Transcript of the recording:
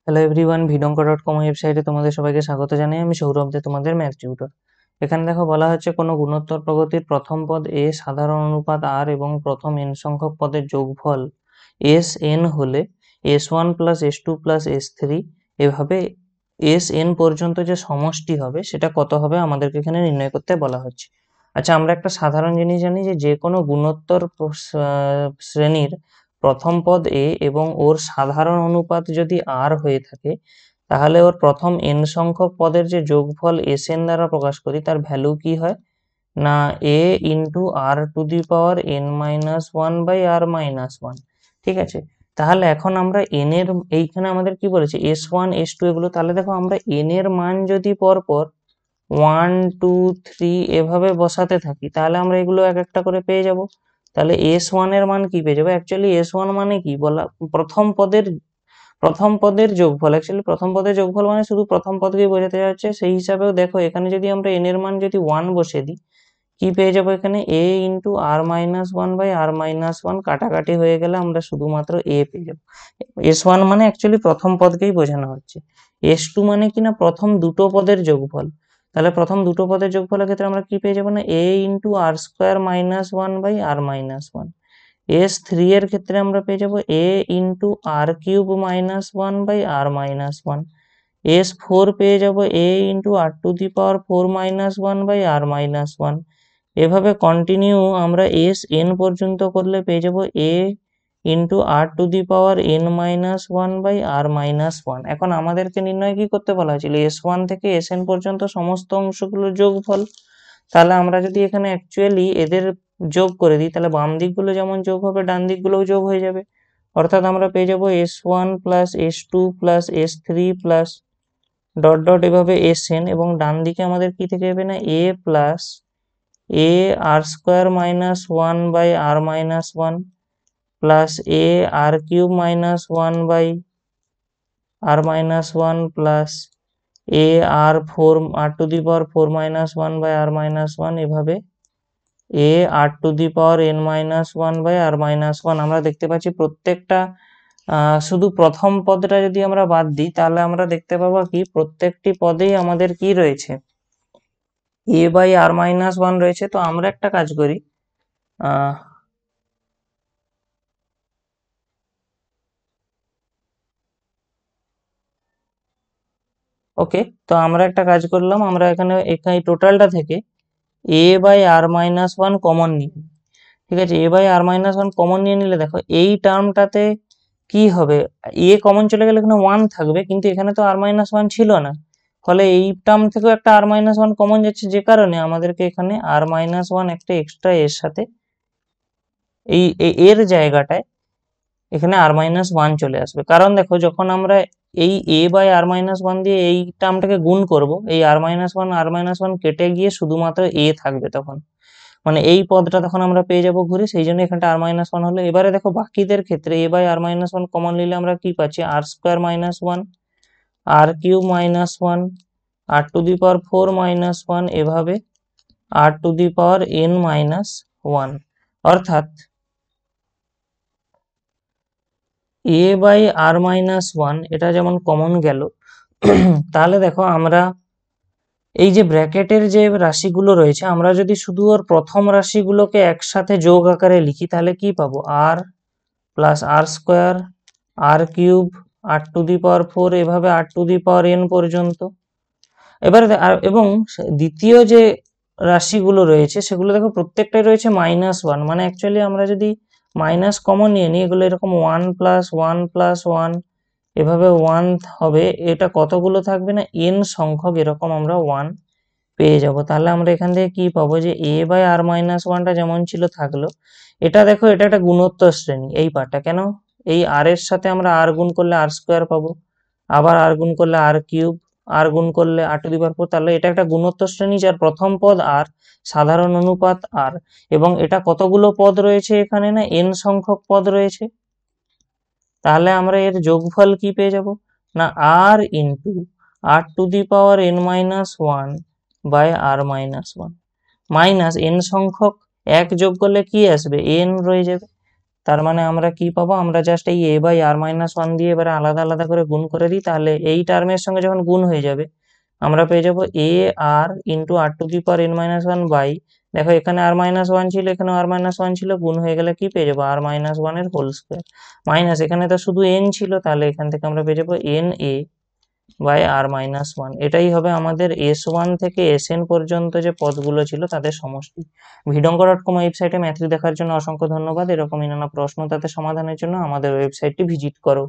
Hello everyone, vidonka.com ওয়েবসাইটে তোমাদের সবাইকে স্বাগত জানাই। আমি সৌরভ দে, তোমাদের ম্যাথ টিউটর। এখানে দেখো বলা হচ্ছে কোনো গুণোত্তর প্রগতির প্রথম পদ a সাধারণ অনুপাত r এবং প্রথম n সংখ্যক পদের যোগফল sn হলে s1 plus s2 plus s3 এভাবে sn পর্যন্ত যে সমষ্টি হবে সেটা কত হবে আমাদেরকে এখানে নির্ণয় করতে বলা হচ্ছে। আচ্ছা, আমরা একটা সাধারণ জিনিস জানি যে কোনো গুণোত্তর শ্রেণীর প্রথম পদ a এবং ওর সাধারণ অনুপাত যদি r হয়ে থাকে তাহলে ওর প্রথম n সংখ্যক পদের যে যোগফল sn দ্বারা প্রকাশ করি তার ভ্যালু কি হয় না a into r to the power n minus one by r minus one. ঠিক আছে, তাহলে এখন আমরা n এর এইখানে আমাদের কি বলেছে s1 s2 এগুলো, তাহলে দেখো আমরা n এর মান যদি পরপর 1 2 3 এভাবে বসাতে থাকি তাহলে আমরা এগুলো এক একটা করে পেয়ে যাব। তাহলে s1 এর মান কি পেয়ে যাবো? অ্যাকচুয়ালি s1 মানে কি বলা, প্রথম পদের যোগফল। অ্যাকচুয়ালি প্রথম পদের যোগফল মানে শুধু প্রথম পদকেই বোঝাতে যাচ্ছে। সেই হিসাবেও দেখো এখানে যদি আমরা n এর মান যদি 1 বসিয়ে দিই কি পেয়ে যাবো এখানে a into r minus one by r minus one, কাটাকাটি হয়ে গেলে আমরা শুধুমাত্র a পেয়ে যাবো। s1 মানে অ্যাকচুয়ালি প্রথম পদকেই বোঝানো হচ্ছে। s2 মানে কি না প্রথম দুটো পদের যোগফল। তাহলে প্রথম দুটো পদের যোগফলের ক্ষেত্রে আমরা কি পেয়ে যাবো না a into r square minus one by r minus one. s3 এর ক্ষেত্রে আমরা পেয়ে যাবো a into r cube minus one by r minus one. s4 পেয়ে যাবো a into r to the power four minus one by r minus one. এভাবে continue আমরা sn পর্যন্ত করলে পেয়ে যাবো a into r to the power n minus one by r minus one. এখন আমাদেরকে নির্ণয় কি করতে বলা হয়েছিল? s1 থেকে sn পর্যন্ত সমস্ত অংশগুলোর যোগফল। তাহলে আমরা যদি এখানে অ্যাকচুয়ালি এদের যোগ করে দিই তাহলে বাম দিকগুলো যেমন যোগ হবে ডান দিকগুলোও যোগ হয়ে যাবে। অর্থাৎ আমরা পেয়ে যাবো s1 plus s2 plus s3 plus dot dot এভাবে sn, এবং ডান দিকে আমাদের কি থেকে যাবে না a plus a r square minus one by r minus one plus a r cube minus one by r minus one plus a r four r to the power four minus one by r minus one, এভাবে a r to the power n minus one by r minus one. আমরা দেখতে পাচ্ছি প্রত্যেকটা শুধু প্রথম পদটা যদি আমরা বাদ দিই তাহলে আমরা দেখতে পাবো কি প্রত্যেকটি পদেই আমাদের কি রয়েছে a by r minus one রয়েছে। তো আমরা একটা কাজ করি, ওকে, তো আমরা একটা কাজ করলাম, আমরা এখানে টোটালটা থেকে a by r minus one common নিই। ঠিক আছে, a by r minus one common নিয়ে নিলে দেখো এই টার্মটাতে কি হবে, a কমন চলে গেলে এখানে ওয়ান থাকবে, কিন্তু এখানে তো আর মাইনাস ওয়ান ছিল না, ফলে এই টার্ম থেকেও একটা আর মাইনাস ওয়ান কমন যাচ্ছে, যে কারণে আমাদেরকে এখানে আর মাইনাস ওয়ান একটা এক্সট্রা এর সাথে এই এর জায়গাটায় এখানে আর মাইনাস ওয়ান চলে আসবে। কারণ দেখো যখন আমরা এই a by r minus one দিয়ে এই টার্মটাকে গুণ করব, এই আর মাইনাস ওয়ান কেটে গিয়ে শুধুমাত্র a থাকবে, তখন মানে এই পদটা তখন আমরা পেয়ে যাব ঘুরে, সেই জন্য এখানটা আর মাইনাস ওয়ান হলো। এবারে দেখো বাকিদের ক্ষেত্রে a by r minus one common নিলে আমরা কি পাচ্ছি r square minus one r cube minus one r to the power four minus one, এভাবে r to the power n minus one. অর্থাৎ a by r minus one এটা যেমন common গেল, তাহলে দেখো আমরা এই যে ব্র্যাকেটের যে রাশিগুলো রয়েছে আমরা যদি শুধু ওর প্রথম রাশিগুলোকে একসাথে যোগ আকারে লিখি তাহলে কি পাবো r plus r square r cube r to the power four, এভাবে r to the power n পর্যন্ত। এবারে এবং দ্বিতীয় যে রাশিগুলো রয়েছে সেগুলো দেখো প্রত্যেকটাই রয়েছে মাইনাস ওয়ান, মানে অ্যাকচুয়ালি আমরা যদি মাইনাস কমন নিয়ে নিই এগুলো এরকম one plus one plus one এভাবে ওয়ান হবে। এটা কতগুলো থাকবে না n সংখ্যক এরকম আমরা ওয়ান পেয়ে যাব। তাহলে আমরা এখান থেকে কি পাবো যে a বাই আর মাইনাস ওয়ানটা যেমন ছিল থাকলো। এটা দেখো এটা একটা গুণোত্তর শ্রেণী, এই পার্টটা কেন, এই আর এর সাথে আমরা আর গুণ করলে আর স্কোয়ার পাবো, আবার আর গুণ করলে আর কিউব, আর গুণ করলে আর টু দি পাওয়ার ফোর। তাহলে এটা একটা গুণোত্তর শ্রেণী যার প্রথম পদ আর, সাধারণ অনুপাত আর, এবং এটা কতগুলো পদ রয়েছে এখানে না n সংখ্যক পদ রয়েছে। তাহলে আমরা এর যোগফল কি পেয়ে যাব না r into r to the power n minus one by r minus one, minus n সংখ্যক এক যোগ করলে কি আসবে n রয়ে যাবে, তার মানে আমরা কি পাবো, আমরা জাস্ট এই a by r minus one দিয়ে এবারে আলাদা আলাদা করে গুণ করে দিই, তাহলে এই টার্মের সঙ্গে যখন গুণ হয়ে যাবে আমরা পেয়ে যাবো a r into r to the power n minus one by, দেখো এখানে আর মাইনাস ওয়ান ছিল, এখানে আর মাইনাস ওয়ান ছিল, গুণ হয়ে গেলে কি পেয়ে যাবো আর মাইনাস ওয়ান এর হোল স্কোয়ার, মাইনাস এখানে তো শুধু n ছিল, তাহলে এখান থেকে আমরা পেয়ে যাবো n a by r minus one. এটাই হবে আমাদের S1 থেকে Sn পর্যন্ত যে পদগুলো ছিল তাদের সমষ্টি। vidongo.com ওয়েবসাইটে ম্যাথ দেখার জন্য অসংখ্য ধন্যবাদ। এরকমই নানা প্রশ্ন তাতে সমাধানের জন্য আমাদের ওয়েবসাইটটি ভিজিট করো।